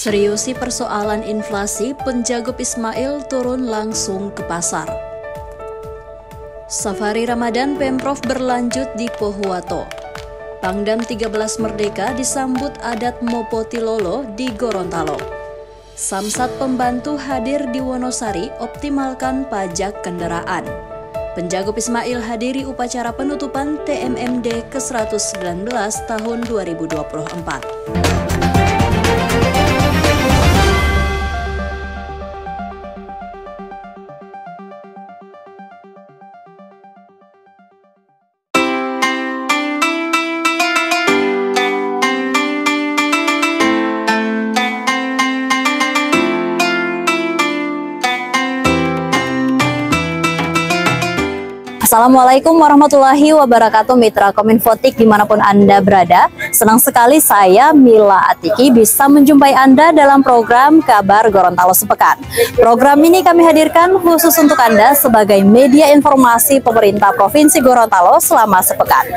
Seriusi persoalan inflasi, Penjagop Ismail turun langsung ke pasar. Safari Ramadan Pemprov berlanjut di Pohuwato. Pangdam 13 Merdeka disambut adat Mopotilolo di Gorontalo. Samsat pembantu hadir di Wonosari optimalkan pajak kendaraan. Penjagop Ismail hadiri upacara penutupan TMMD ke-119 tahun 2024. Assalamualaikum warahmatullahi wabarakatuh, Mitra Kominfotik dimanapun Anda berada. Senang sekali saya, Mila Atiki, bisa menjumpai Anda dalam program Kabar Gorontalo Sepekan. Program ini kami hadirkan khusus untuk Anda sebagai media informasi pemerintah Provinsi Gorontalo selama sepekan.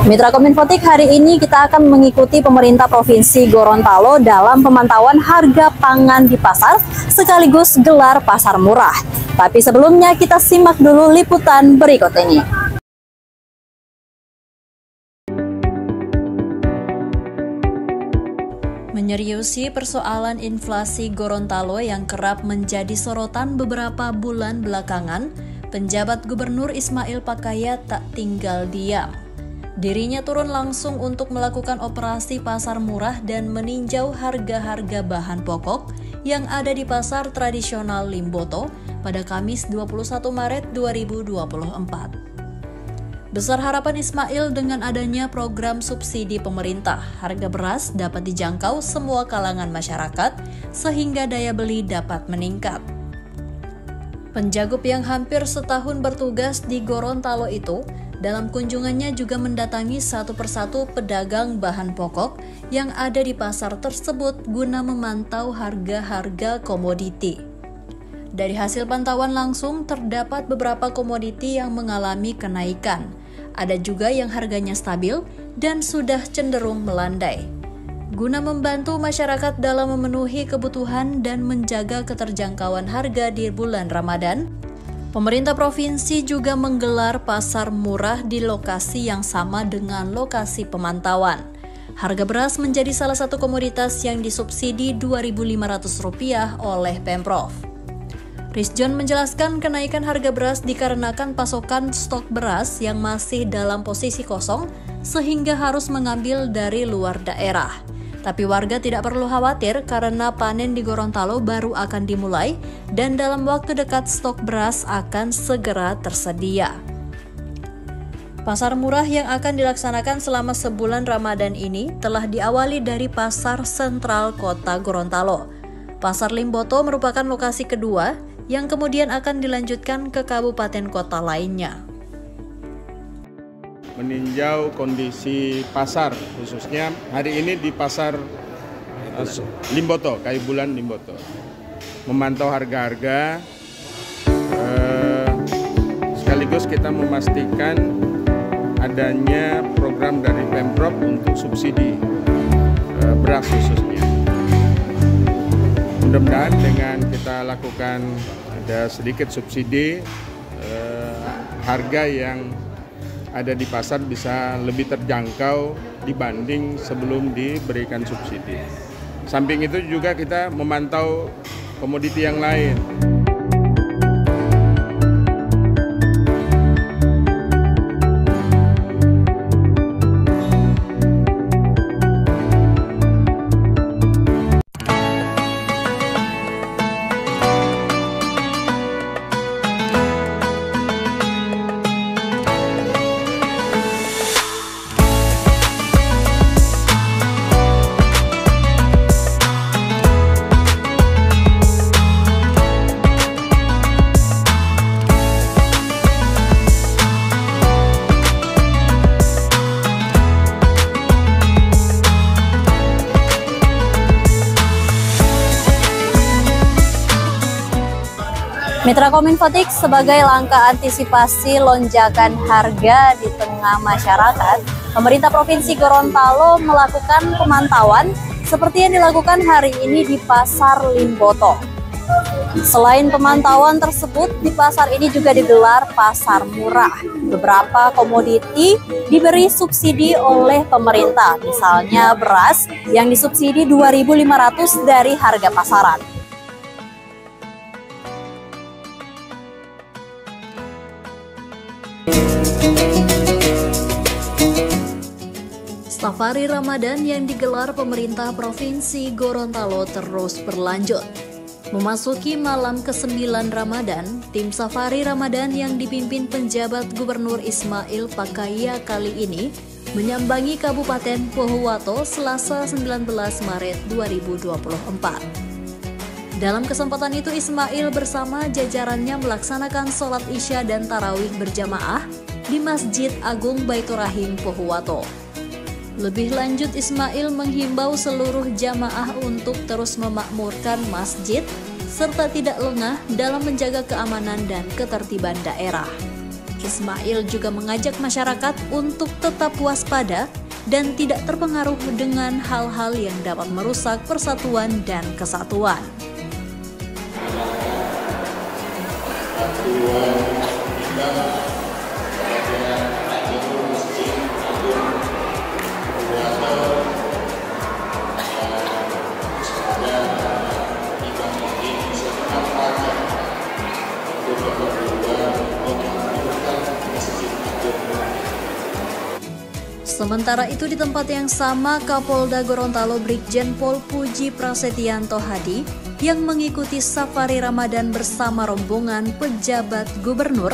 Mitra Kominfotik, hari ini kita akan mengikuti pemerintah Provinsi Gorontalo dalam pemantauan harga pangan di pasar sekaligus gelar pasar murah. Tapi sebelumnya kita simak dulu liputan berikut ini. Menyeriusi persoalan inflasi Gorontalo yang kerap menjadi sorotan beberapa bulan belakangan, penjabat Gubernur Ismail Pakaya tak tinggal diam. Dirinya turun langsung untuk melakukan operasi pasar murah dan meninjau harga-harga bahan pokok yang ada di pasar tradisional Limboto pada Kamis 21 Maret 2024. Besar harapan Ismail dengan adanya program subsidi pemerintah, harga beras dapat dijangkau semua kalangan masyarakat sehingga daya beli dapat meningkat. Penjagop yang hampir setahun bertugas di Gorontalo itu dalam kunjungannya juga mendatangi satu persatu pedagang bahan pokok yang ada di pasar tersebut guna memantau harga-harga komoditi. Dari hasil pantauan langsung, terdapat beberapa komoditi yang mengalami kenaikan. Ada juga yang harganya stabil dan sudah cenderung melandai. Guna membantu masyarakat dalam memenuhi kebutuhan dan menjaga keterjangkauan harga di bulan Ramadan, pemerintah provinsi juga menggelar pasar murah di lokasi yang sama dengan lokasi pemantauan. Harga beras menjadi salah satu komoditas yang disubsidi Rp2.500 oleh Pemprov. Risjon menjelaskan kenaikan harga beras dikarenakan pasokan stok beras yang masih dalam posisi kosong sehingga harus mengambil dari luar daerah. Tapi warga tidak perlu khawatir karena panen di Gorontalo baru akan dimulai dan dalam waktu dekat stok beras akan segera tersedia. Pasar murah yang akan dilaksanakan selama sebulan Ramadan ini telah diawali dari Pasar Sentral Kota Gorontalo. Pasar Limboto merupakan lokasi kedua yang kemudian akan dilanjutkan ke kabupaten kota lainnya. Meninjau kondisi pasar, khususnya hari ini di pasar Limboto, Kayu Bulan Limboto. Memantau harga-harga, sekaligus kita memastikan adanya program dari Pemprov untuk subsidi beras khususnya. Mudah-mudahan dengan kita lakukan ada sedikit subsidi, harga yang ada di pasar bisa lebih terjangkau dibanding sebelum diberikan subsidi. Samping itu juga kita memantau komoditi yang lain. Mitra Kominfotik, sebagai langkah antisipasi lonjakan harga di tengah masyarakat, pemerintah Provinsi Gorontalo melakukan pemantauan seperti yang dilakukan hari ini di Pasar Limboto. Selain pemantauan tersebut, di pasar ini juga digelar pasar murah. Beberapa komoditi diberi subsidi oleh pemerintah, misalnya beras yang disubsidi 2.500 dari harga pasaran. Safari Ramadan yang digelar pemerintah Provinsi Gorontalo terus berlanjut. Memasuki malam ke-9 Ramadan, tim Safari Ramadan yang dipimpin penjabat Gubernur Ismail Pakaya kali ini menyambangi Kabupaten Pohuwato Selasa 19 Maret 2024. Dalam kesempatan itu Ismail bersama jajarannya melaksanakan sholat Isya dan Tarawih berjamaah di Masjid Agung Baitur Rahim Pohuwato. Lebih lanjut, Ismail menghimbau seluruh jamaah untuk terus memakmurkan masjid serta tidak lengah dalam menjaga keamanan dan ketertiban daerah. Ismail juga mengajak masyarakat untuk tetap waspada dan tidak terpengaruh dengan hal-hal yang dapat merusak persatuan dan kesatuan. Sementara itu di tempat yang sama, Kapolda Gorontalo Brigjen Pol Puji Prasetyanto Hadi yang mengikuti Safari Ramadan bersama rombongan pejabat gubernur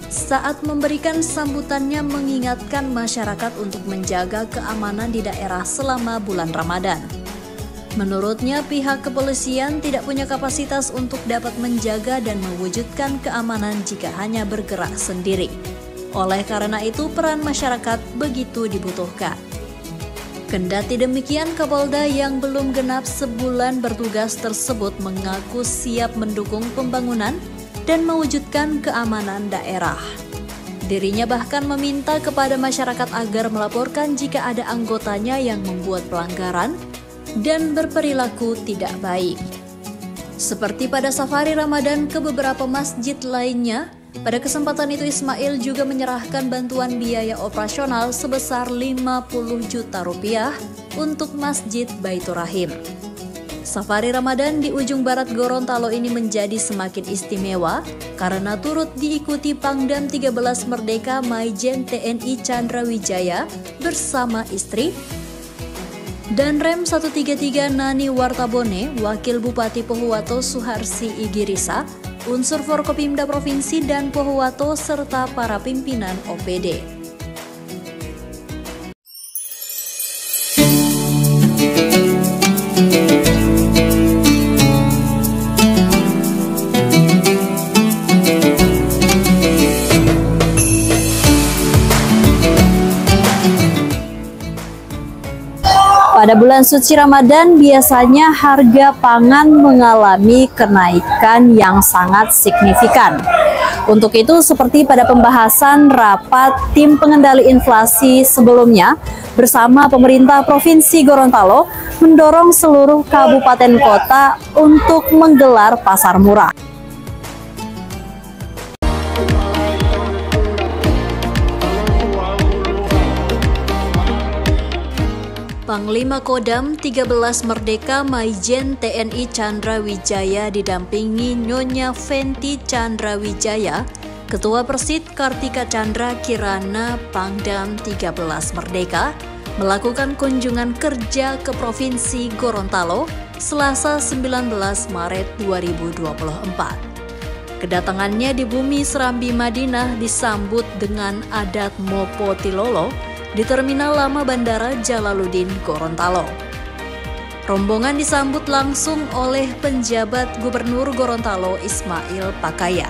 saat memberikan sambutannya mengingatkan masyarakat untuk menjaga keamanan di daerah selama bulan Ramadan. Menurutnya, pihak kepolisian tidak punya kapasitas untuk dapat menjaga dan mewujudkan keamanan jika hanya bergerak sendiri. Oleh karena itu, peran masyarakat begitu dibutuhkan. Kendati demikian, Kapolda yang belum genap sebulan bertugas tersebut mengaku siap mendukung pembangunan dan mewujudkan keamanan daerah. Dirinya bahkan meminta kepada masyarakat agar melaporkan jika ada anggotanya yang membuat pelanggaran dan berperilaku tidak baik. Seperti pada Safari Ramadan ke beberapa masjid lainnya, pada kesempatan itu Ismail juga menyerahkan bantuan biaya operasional sebesar 50 juta rupiah untuk Masjid Baitur Rahim. Safari Ramadan di ujung barat Gorontalo ini menjadi semakin istimewa karena turut diikuti Pangdam 13 Merdeka Maijen TNI Chandra Wijaya bersama istri, dan Rem 133 Nani Wartabone, Wakil Bupati Pohuwato Suharsi Igirisa, unsur Forkopimda Provinsi dan Pohuwato, serta para pimpinan OPD. Pada bulan suci Ramadan, biasanya harga pangan mengalami kenaikan yang sangat signifikan. Untuk itu, seperti pada pembahasan rapat tim pengendali inflasi sebelumnya, bersama pemerintah Provinsi Gorontalo mendorong seluruh kabupaten kota untuk menggelar pasar murah. Panglima Kodam 13 Merdeka Maijen TNI Chandra Wijaya didampingi Nyonya Fenty Chandra Wijaya, Ketua Persid Kartika Chandra Kirana Pangdam 13 Merdeka, melakukan kunjungan kerja ke Provinsi Gorontalo Selasa 19 Maret 2024. Kedatangannya di bumi Serambi Madinah disambut dengan adat Mopo Tilolo di Terminal Lama Bandara Jalaluddin Gorontalo. Rombongan disambut langsung oleh penjabat Gubernur Gorontalo Ismail Pakaya.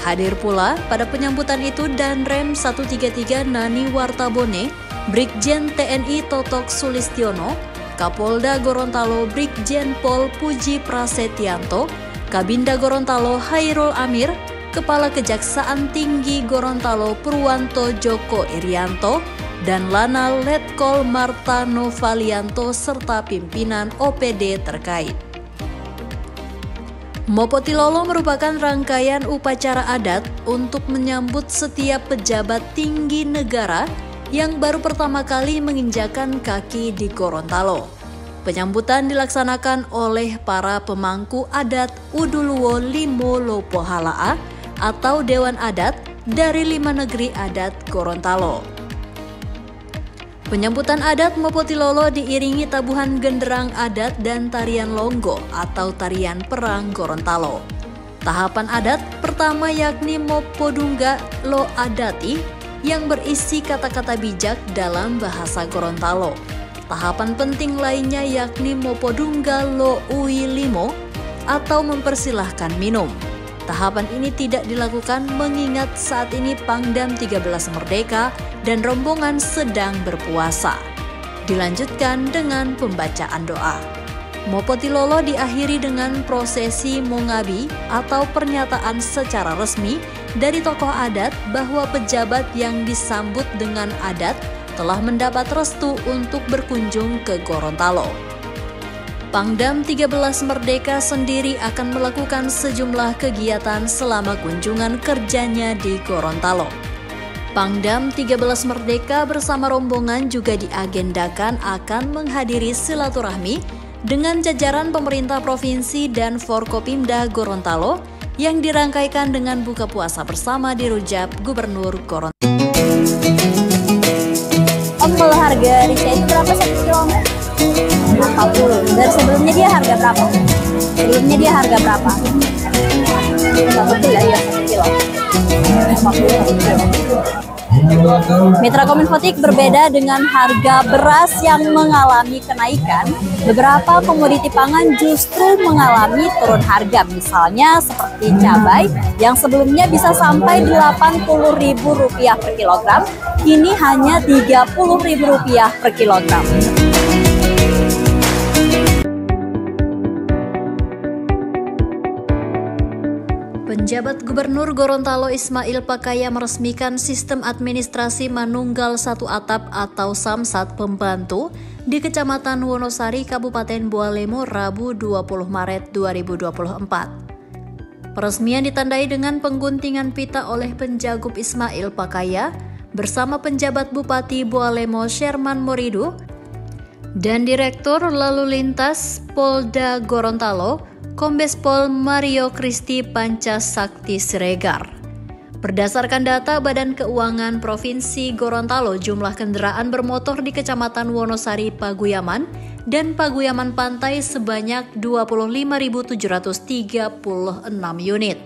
Hadir pula pada penyambutan itu Danrem 133 Nani Wartabone, Brigjen TNI Totok Sulistiono, Kapolda Gorontalo Brigjen Pol Puji Prasetyanto, Kabinda Gorontalo Hairul Amir, Kepala Kejaksaan Tinggi Gorontalo Purwanto Joko Irianto, dan Lana Letkol Marta Novalianto serta pimpinan OPD terkait. Mopotilolo merupakan rangkaian upacara adat untuk menyambut setiap pejabat tinggi negara yang baru pertama kali menginjakan kaki di Gorontalo. Penyambutan dilaksanakan oleh para pemangku adat Uduluwo Limo Lopo Halaa atau Dewan Adat dari 5 negeri adat Gorontalo. Penyambutan adat Mopotilolo diiringi tabuhan genderang adat dan tarian longgo atau tarian perang Gorontalo. Tahapan adat pertama yakni Mopodungga Lo Adati yang berisi kata-kata bijak dalam bahasa Gorontalo. Tahapan penting lainnya yakni Mopodungga Lo Ui Limo atau mempersilahkan minum. Tahapan ini tidak dilakukan mengingat saat ini Pangdam 13 merdeka dan rombongan sedang berpuasa. Dilanjutkan dengan pembacaan doa. Mopotilolo diakhiri dengan prosesi mongabi atau pernyataan secara resmi dari tokoh adat bahwa pejabat yang disambut dengan adat telah mendapat restu untuk berkunjung ke Gorontalo. Pangdam 13 Merdeka sendiri akan melakukan sejumlah kegiatan selama kunjungan kerjanya di Gorontalo. Pangdam 13 Merdeka bersama rombongan juga diagendakan akan menghadiri silaturahmi dengan jajaran pemerintah provinsi dan Forkopimda Gorontalo yang dirangkaikan dengan buka puasa bersama di Rujak Gubernur Gorontalo. Om, kalau harga rica itu berapa 1 kilo? 40. Dari sebelumnya dia harga berapa? Sebelumnya dia harga berapa? Nggak betul ya, 1 kilo. 40. Mitra Kominfotik berbeda dengan harga beras yang mengalami kenaikan. Beberapa komoditi pangan justru mengalami turun harga. Misalnya seperti cabai yang sebelumnya bisa sampai Rp80.000 per kilogram, kini hanya Rp30.000 per kilogram. Penjabat Gubernur Gorontalo Ismail Pakaya meresmikan sistem administrasi manunggal satu atap atau Samsat Pembantu di Kecamatan Wonosari, Kabupaten Bualemo, Rabu 20 Maret 2024. Peresmian ditandai dengan pengguntingan pita oleh Penjagob Ismail Pakaya bersama penjabat Bupati Bualemo Sherman Morido dan Direktur Lalu Lintas Polda Gorontalo Kombes Pol Mario Kristi Pancasakti Siregar. Berdasarkan data Badan Keuangan Provinsi Gorontalo, jumlah kendaraan bermotor di Kecamatan Wonosari Paguyaman dan Paguyaman Pantai sebanyak 25.736 unit.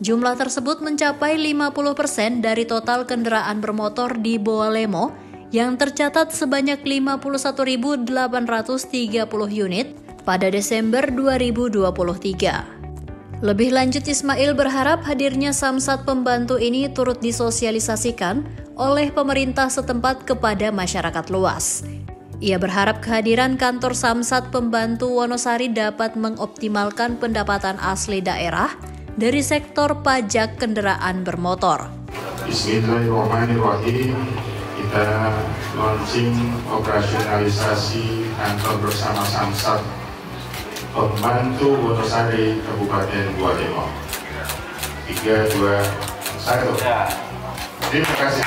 Jumlah tersebut mencapai 50% dari total kendaraan bermotor di Bualemo yang tercatat sebanyak 51.830 unit pada Desember 2023. Lebih lanjut, Ismail berharap hadirnya Samsat Pembantu ini turut disosialisasikan oleh pemerintah setempat kepada masyarakat luas. Ia berharap kehadiran kantor Samsat Pembantu Wonosari dapat mengoptimalkan pendapatan asli daerah dari sektor pajak kendaraan bermotor. Bismillahirrahmanirrahim. Kita launching operasionalisasi kantor bersama Samsat Pembantu Wonosari Kabupaten Bualemo. 3, 2, 1. Terima kasih.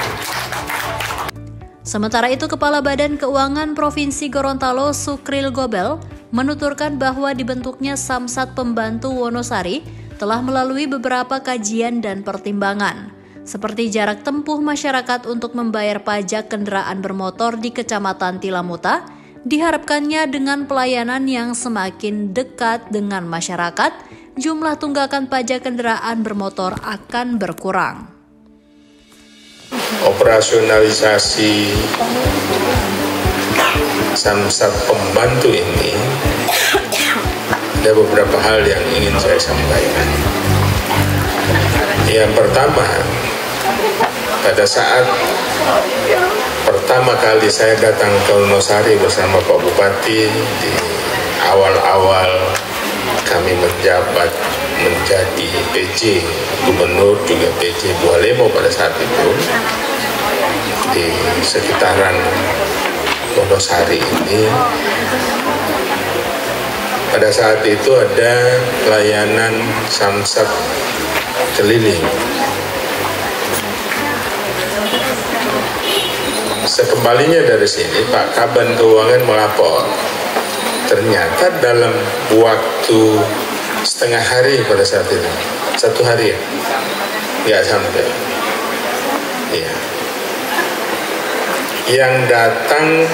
Sementara itu, Kepala Badan Keuangan Provinsi Gorontalo Sukril Gobel menuturkan bahwa dibentuknya Samsat Pembantu Wonosari telah melalui beberapa kajian dan pertimbangan, seperti jarak tempuh masyarakat untuk membayar pajak kendaraan bermotor di Kecamatan Tilamuta, diharapkannya dengan pelayanan yang semakin dekat dengan masyarakat, jumlah tunggakan pajak kendaraan bermotor akan berkurang. Operasionalisasi Samsat Pembantu ini ada beberapa hal yang ingin saya sampaikan. Yang pertama, pada saat pertama kali saya datang ke Wonosari bersama Pak Bupati di awal-awal kami menjabat menjadi PJ Gubernur juga PJ Bualemo pada saat itu, di sekitaran Wonosari ini, pada saat itu ada layanan samsat keliling. Sekembalinya dari sini, Pak Kaban Keuangan melapor, ternyata dalam waktu setengah hari pada saat itu, 1 hari ya, nggak sampai, ya, yang datang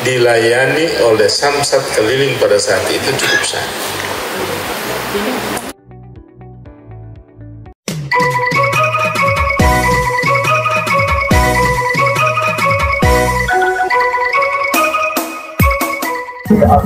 dilayani oleh samsat keliling pada saat itu cukup sangat.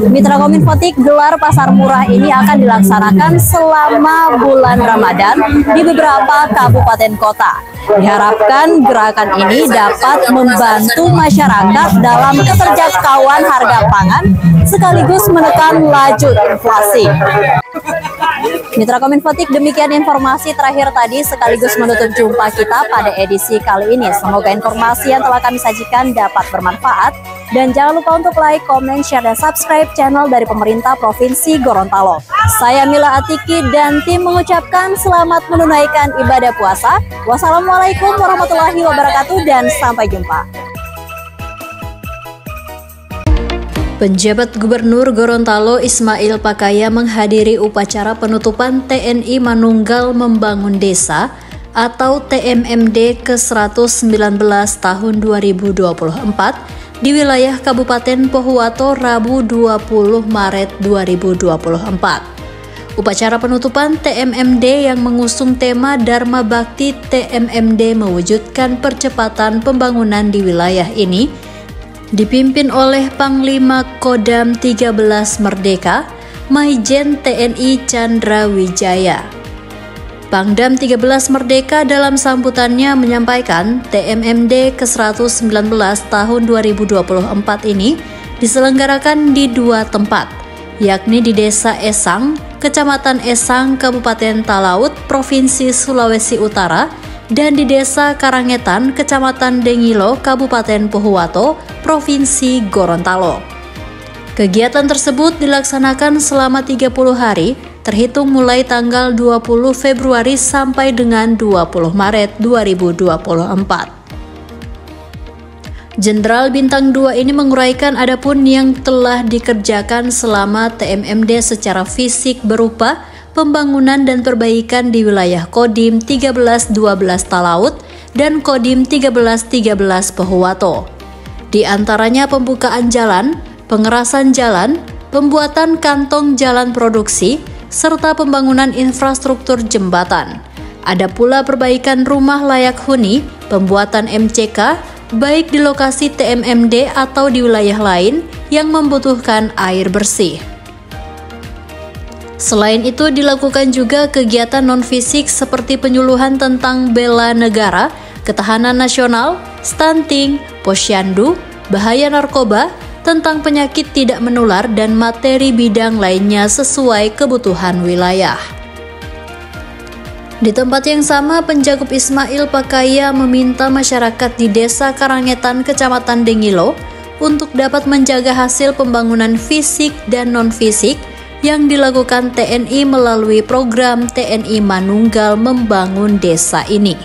Mitra Kominfotik, gelar pasar murah ini akan dilaksanakan selama bulan Ramadan di beberapa kabupaten kota. Diharapkan gerakan ini dapat membantu masyarakat dalam keterjangkauan harga pangan sekaligus menekan laju inflasi. Mitra Kominfotik, demikian informasi terakhir tadi sekaligus menutup jumpa kita pada edisi kali ini. Semoga informasi yang telah kami sajikan dapat bermanfaat. Dan jangan lupa untuk like, komen, share, dan subscribe channel dari pemerintah Provinsi Gorontalo. Saya Mila Atiki dan tim mengucapkan selamat menunaikan ibadah puasa. Wassalamualaikum warahmatullahi wabarakatuh dan sampai jumpa. Penjabat Gubernur Gorontalo Ismail Pakaya menghadiri upacara penutupan TNI Manunggal Membangun Desa atau TMMD ke-119 tahun 2024 di wilayah Kabupaten Pohuwato Rabu 20 Maret 2024. Upacara penutupan TMMD yang mengusung tema Dharma Bakti TMMD mewujudkan percepatan pembangunan di wilayah ini dipimpin oleh Panglima Kodam 13 Merdeka, Maijen TNI Chandra Wijaya. Pangdam 13 Merdeka dalam sambutannya menyampaikan TMMD ke-119 tahun 2024 ini diselenggarakan di 2 tempat, yakni di Desa Esang, Kecamatan Esang, Kabupaten Talaut, Provinsi Sulawesi Utara, dan di Desa Karangetan, Kecamatan Dengilo, Kabupaten Pohuwato, Provinsi Gorontalo. Kegiatan tersebut dilaksanakan selama 30 hari, terhitung mulai tanggal 20 Februari sampai dengan 20 Maret 2024. Jenderal Bintang 2 ini menguraikan adapun yang telah dikerjakan selama TMMD secara fisik berupa pembangunan dan perbaikan di wilayah Kodim 1312 Talaut dan Kodim 1313 Pohuwato. Di antaranya pembukaan jalan, pengerasan jalan, pembuatan kantong jalan produksi, serta pembangunan infrastruktur jembatan. Ada pula perbaikan rumah layak huni, pembuatan MCK, baik di lokasi TMMD atau di wilayah lain yang membutuhkan air bersih. Selain itu dilakukan juga kegiatan non-fisik seperti penyuluhan tentang bela negara, ketahanan nasional, stunting, posyandu, bahaya narkoba, tentang penyakit tidak menular dan materi bidang lainnya sesuai kebutuhan wilayah. Di tempat yang sama, Penjagup Ismail Pakaya meminta masyarakat di Desa Karangetan, Kecamatan Dengilo untuk dapat menjaga hasil pembangunan fisik dan non-fisik yang dilakukan TNI melalui program TNI Manunggal Membangun Desa ini.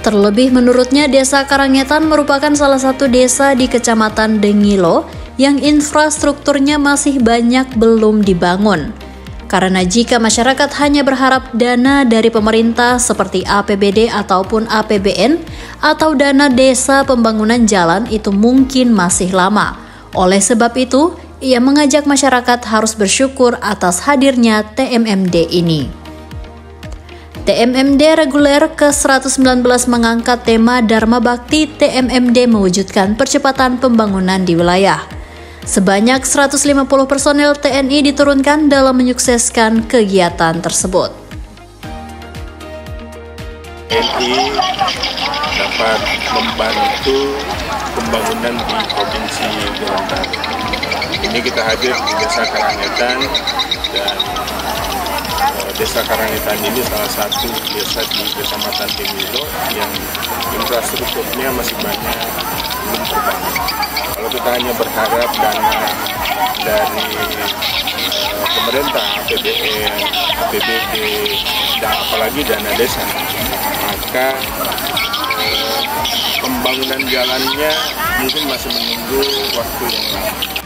Terlebih menurutnya Desa Karangetan merupakan salah satu desa di Kecamatan Dengilo yang infrastrukturnya masih banyak belum dibangun. Karena jika masyarakat hanya berharap dana dari pemerintah seperti APBD ataupun APBN atau dana desa pembangunan jalan itu mungkin masih lama. Oleh sebab itu, ia mengajak masyarakat harus bersyukur atas hadirnya TMMD ini. TMMD reguler ke-119 mengangkat tema Dharma Bakti TMMD mewujudkan percepatan pembangunan di wilayah. Sebanyak 150 personel TNI diturunkan dalam menyukseskan kegiatan tersebut. TNI dapat membantu pembangunan di Provinsi Gorontalo. Ini kita hadir di Desa Karangetan dan Desa Karangetan ini salah satu desa di Kecamatan Timilo yang infrastrukturnya masih banyak belum terbangun. Kalau kita hanya berharap dana dari pemerintah, APBN, APBD, dan apalagi dana desa, maka pembangunan jalannya mungkin masih menunggu waktu yang lama.